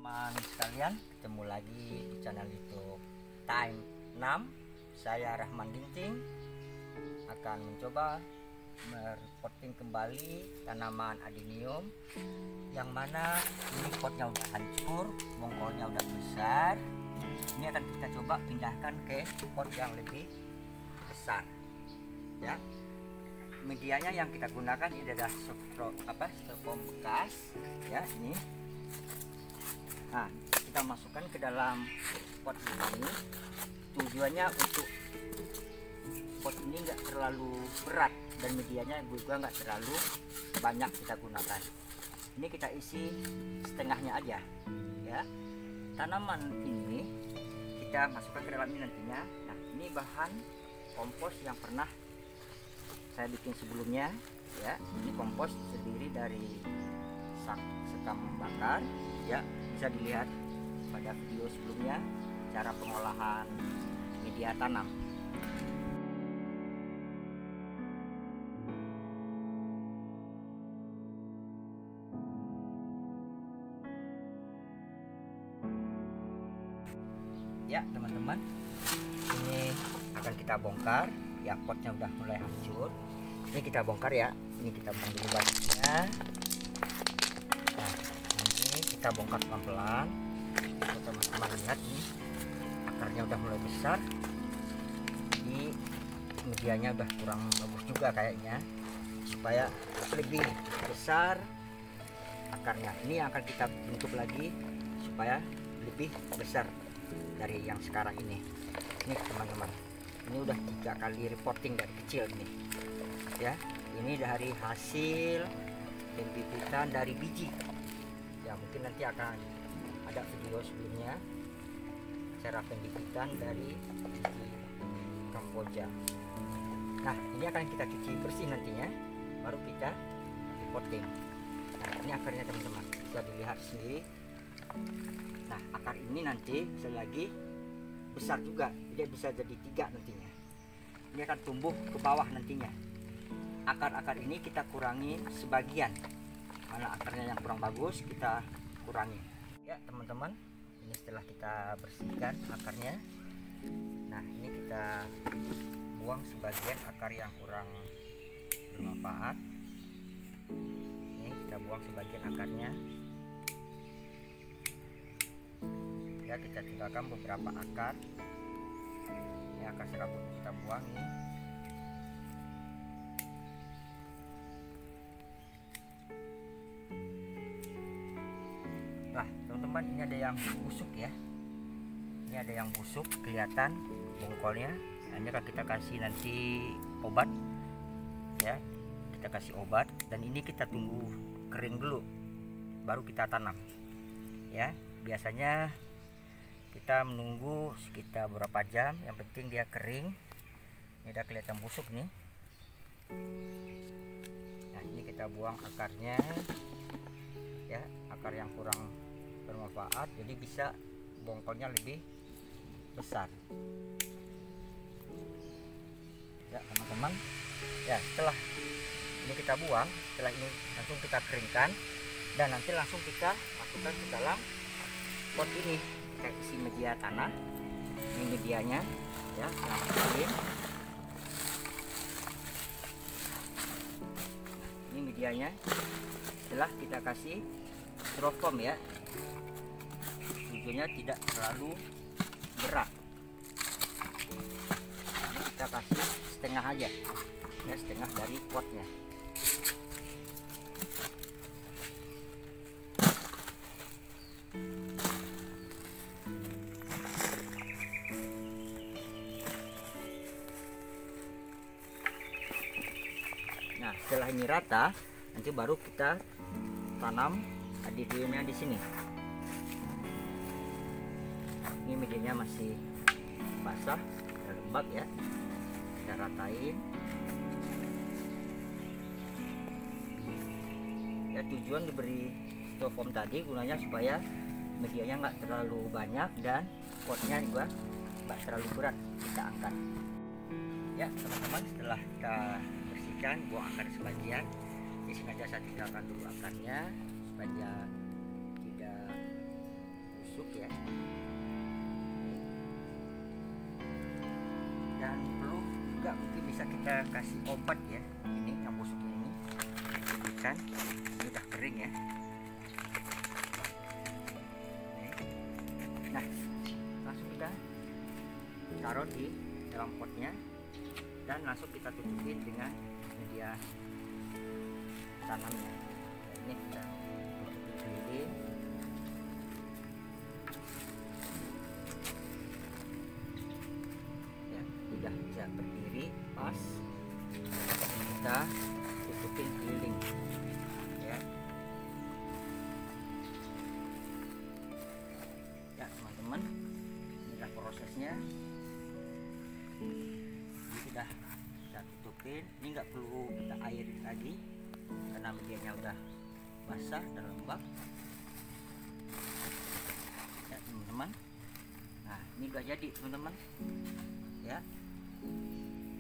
Teman sekalian, ketemu lagi di channel YouTube Time 6. Saya Rahman Ginting akan mencoba merepotting kembali tanaman adenium yang mana ini potnya udah hancur, bongkolnya udah besar. Ini akan kita coba pindahkan ke pot yang lebih besar, ya. Medianya yang kita gunakan ini adalah styrofoam bekas, ya, ini. Nah, kita masukkan ke dalam pot ini. Tujuannya untuk pot ini nggak terlalu berat dan medianya juga nggak terlalu banyak kita gunakan. Ini kita isi setengahnya aja, ya. Tanaman ini kita masukkan ke dalam ini nantinya. Nah, ini bahan kompos yang pernah saya bikin sebelumnya, ya. Ini kompos terdiri dari sekam bakar, ya. Bisa dilihat pada video sebelumnya cara pengolahan media tanam. Ya teman-teman, ini akan kita bongkar, ya. Potnya udah mulai hancur. Ini kita bongkar, ya. Ini kita buang dulu batunya. Nah, ini kita bongkar pelan-pelan. Teman-teman lihat nih, akarnya udah mulai besar. Jadi medianya udah kurang bagus juga kayaknya. Supaya lebih besar akarnya, ini akan kita bentuk lagi supaya lebih besar dari yang sekarang ini. Ini teman-teman, ini udah 3 kali repotting dari kecil ini, ya. Ini dari hasil pembibitan dari biji, ya. Mungkin nanti akan ada video sebelumnya cara pembibitan dari biji Kamboja. Nah, ini akan kita cuci bersih nantinya, baru kita repotting. Nah, ini akarnya teman-teman, bisa dilihat sendiri. Nah, akar ini nanti bisa lagi besar juga, dia bisa jadi 3 nantinya. Ini akan tumbuh ke bawah nantinya. Akar-akar ini kita kurangi sebagian, mana akarnya yang kurang bagus kita kurangi, ya teman-teman. Ini setelah kita bersihkan akarnya. Nah, ini kita buang sebagian akar yang kurang bermanfaat. Ini kita buang sebagian akarnya, ya. Kita tinggalkan beberapa akar. Ini akar serabut kita buang nih. Nah teman-teman, ini ada yang busuk, ya. Ini ada yang busuk, kelihatan bongkolnya. Nah, ini akan kita kasih nanti obat, ya. Kita kasih obat dan ini kita tunggu kering dulu baru kita tanam, ya. Biasanya kita menunggu sekitar beberapa jam, yang penting dia kering. Ini udah kelihatan busuk nih. Nah, ini kita buang akarnya, ya. Akar yang kurang bermanfaat, jadi bisa bongkolnya lebih besar, ya teman-teman. Ya, setelah ini kita buang, setelah ini langsung kita keringkan dan nanti langsung kita masukkan ke dalam pot ini. Kita isi media tanah. Ini medianya, ya, yang masukin. Ini medianya. Setelah kita kasih styrofoam, ya. Tujuannya tidak terlalu berat. Ini kita kasih setengah aja, ya, setengah dari potnya. Nah, setelah ini rata, nanti baru kita tanam adeniumnya di sini. Ini medianya masih basah dan lembab, ya. Kita ratain. Ya, tujuan diberi styrofoam tadi gunanya supaya medianya nggak terlalu banyak dan potnya juga nggak terlalu berat kita angkat. Ya teman-teman, setelah kita bersihkan, buang akar sebagian. Ini sengaja saya tinggalkan dulu akarnya supaya tidak busuk ya. Dan perlu juga mungkin bisa kita kasih obat ya. Ini yang busuk ini ikan ini udah kering ya. Nah, langsung kita taruh di dalam potnya dan langsung kita tutupin dengan media tanamnya. Nah, ini kita tutupin keliling. Ya, sudah bisa berdiri pas. Kita tutupin keliling ya. Ya teman-teman, inilah prosesnya. Ini sudah kita tutupin. Ini nggak perlu kita airin lagi karena medianya udah basah dan lembab ya teman-teman. Nah, ini udah jadi teman-teman ya.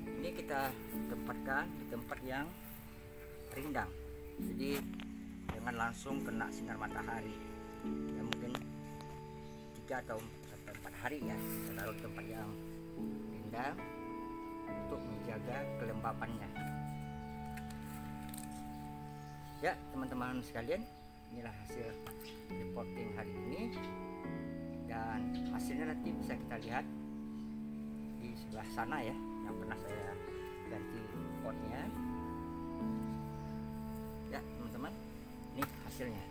Ini kita tempatkan di tempat yang rindang, jadi jangan langsung kena sinar matahari ya, mungkin 3 atau 4 hari ya. Kita taruh di tempat yang rindang untuk menjaga kelembapannya ya teman-teman sekalian. Inilah hasil reporting hari ini, dan hasilnya nanti bisa kita lihat di sebelah sana ya, yang pernah saya ganti potnya ya teman-teman. Ini hasilnya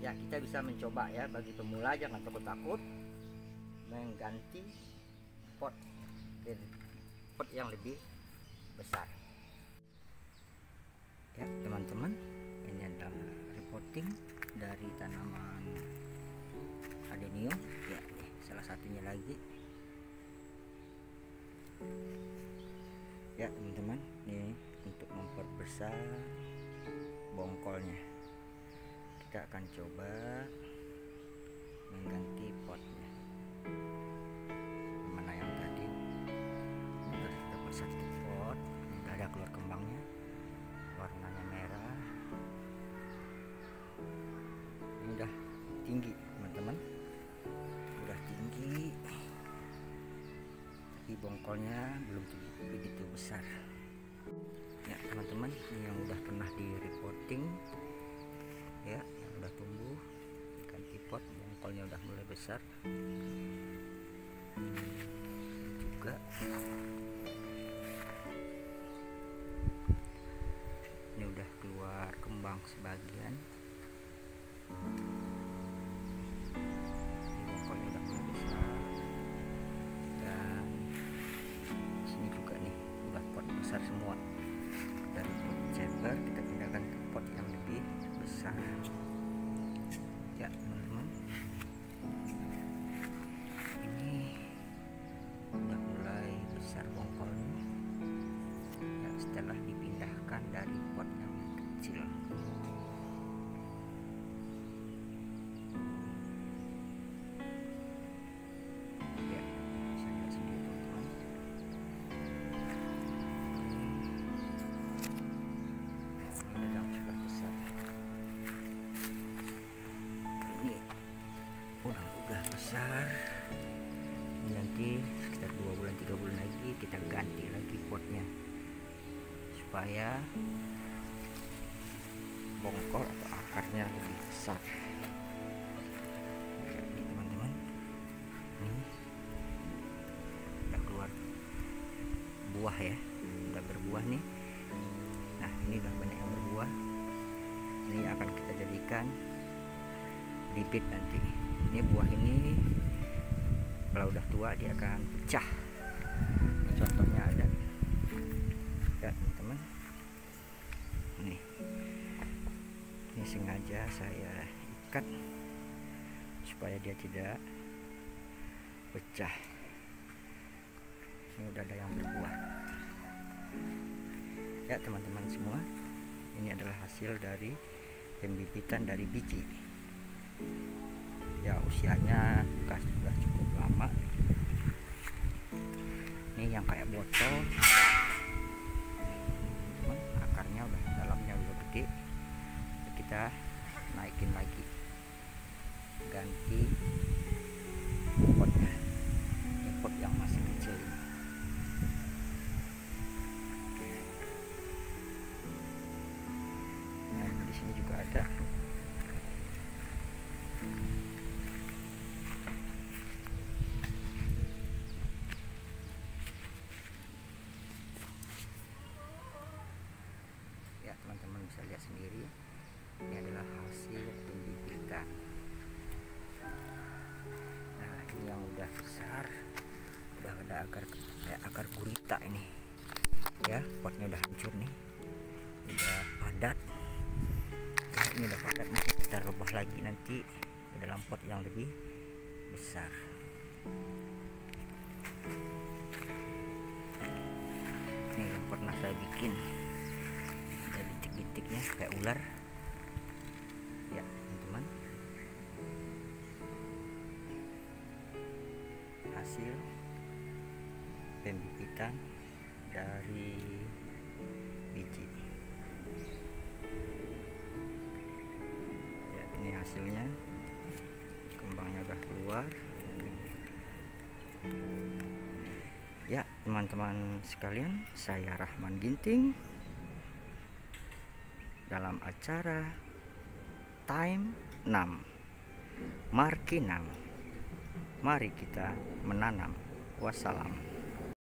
ya. Kita bisa mencoba ya, bagi pemula jangan takut-takut mengganti pot yang lebih besar ya teman-teman. Ini adalah reporting dari tanaman adenium ya, nih, salah satunya lagi ya teman-teman. Ini untuk memperbesar bongkolnya, kita akan coba mengganti potnya. Mana yang tadi sudah kita buat satu pot, sudah ada keluar kembangnya, warnanya merah. Ini udah tinggi teman-teman, udah tinggi, tapi bongkolnya belum begitu besar ya teman-teman. Ini yang udah pernah di reporting ya, yang udah tumbuh, ganti pot, bongkolnya udah mulai besar juga. Ini udah keluar kembang sebagian, ini bongkolnya udah mulai besar, dan sini juga nih udah pot besar semua. Dari pot chamber kita pindahkan ke pot yang lebih besar ya teman-teman. Ini udah mulai besar bongkolnya ya, setelah dipindahkan dari pot yang kecil ya. Bisa lihat sendiri teman-teman. Ini sudah besar, ini udah besar. Ini nanti sekitar 2 bulan 3 bulan lagi kita ganti lagi potnya supaya bongkol atau akarnya lebih besar ya, ini teman-teman. Ini udah keluar buah ya, udah berbuah nih. Nah, ini udah banyak yang berbuah. Ini akan kita jadikan bibit nanti. Ini buah ini kalau udah tua dia akan pecah. Ini contohnya ada ya teman-teman. Ini sengaja saya ikat supaya dia tidak pecah. Ini udah ada yang berbuah ya teman-teman semua. Ini adalah hasil dari pembibitan dari biji ya, usianya sudah cukup lama. Ini yang kayak botol teman, akarnya udah dalamnya udah gede, kita naikin lagi, ganti Sini juga ada. Ya, teman-teman bisa lihat sendiri. Ini adalah hasil pembibitan. Nah, ini yang udah besar, udah ada akar gurita ini. Ya, potnya udah hancur nih, udah padat. Ya, ini udah padat, nih kita rubah lagi nanti ke dalam pot yang lebih besar. Ini yang pernah saya bikin, ada bintik-bintiknya kayak ular. Ya, teman-teman, hasil pembibitan dari biji. Ya, ini hasilnya, kembangnya udah keluar. Ya, teman-teman sekalian, saya Rahman Ginting dalam acara Time 6 Markinam. Mari kita menanam. Wassalam.